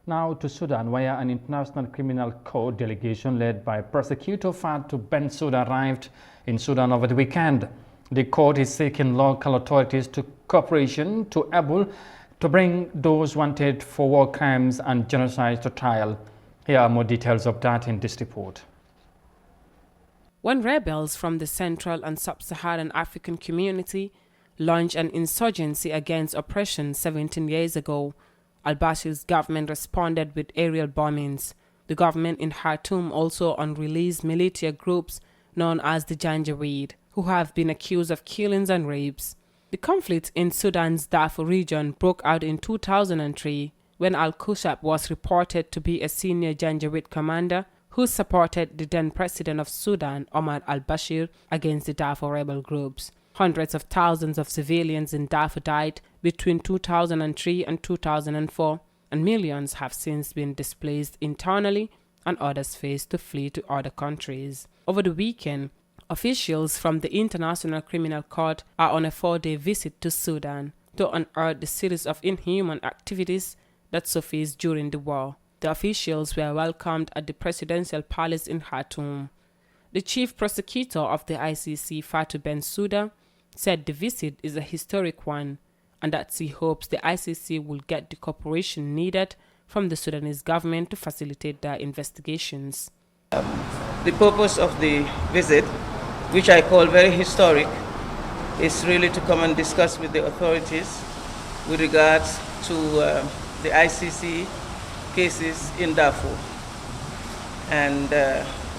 Now to Sudan, where an international criminal court delegation led by prosecutor Fatou Bensouda arrived in Sudan over the weekend. The court is seeking local authorities to cooperation to able to bring those wanted for war crimes and genocide to trial. Here are more details of that in this report. When rebels from the Central and Sub-Saharan African community launched an insurgency against oppression 17 years ago, al-Bashir's government responded with aerial bombings. The government in Khartoum also unreleased militia groups known as the Janjaweed, who have been accused of killings and rapes. The conflict in Sudan's Darfur region broke out in 2003 when al-Kushab was reported to be a senior Janjaweed commander who supported the then president of Sudan, Omar al-Bashir, against the Darfur rebel groups. Hundreds of thousands of civilians in Darfur died between 2003 and 2004, and millions have since been displaced internally and others faced to flee to other countries. Over the weekend, officials from the International Criminal Court are on a 4-day visit to Sudan to unearth the series of inhuman activities that surfaced during the war. The officials were welcomed at the presidential palace in Khartoum. The chief prosecutor of the ICC, Fatou Bensouda, said the visit is a historic one and that he hopes the ICC will get the cooperation needed from the Sudanese government to facilitate their investigations. The purpose of the visit, which I call very historic, is really to come and discuss with the authorities with regards to the ICC cases in Darfur. And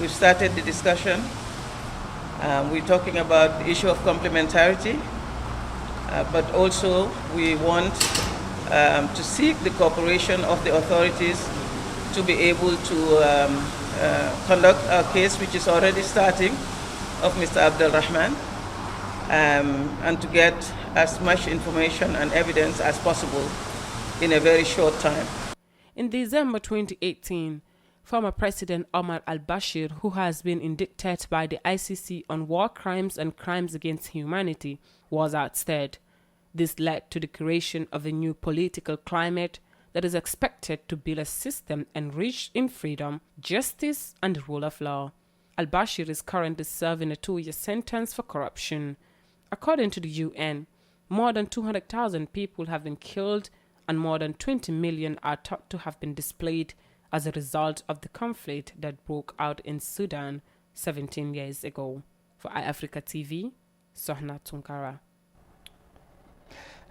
we've started the discussion. We're talking about the issue of complementarity, but also we want to seek the cooperation of the authorities to be able to conduct our case, which is already starting, of Mr. Abdel Rahman, and to get as much information and evidence as possible in a very short time. In December 2018, former President Omar al-Bashir, who has been indicted by the ICC on war crimes and crimes against humanity, was ousted. This led to the creation of a new political climate that is expected to build a system enriched in freedom, justice, and the rule of law. Al-Bashir is currently serving a 2-year sentence for corruption. According to the UN, more than 200,000 people have been killed and more than 20 million are thought to have been displaced as a result of the conflict that broke out in Sudan 17 years ago. For iAfrica TV, Sohna Tunkara.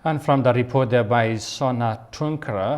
And from the report there by Sona Tunkara,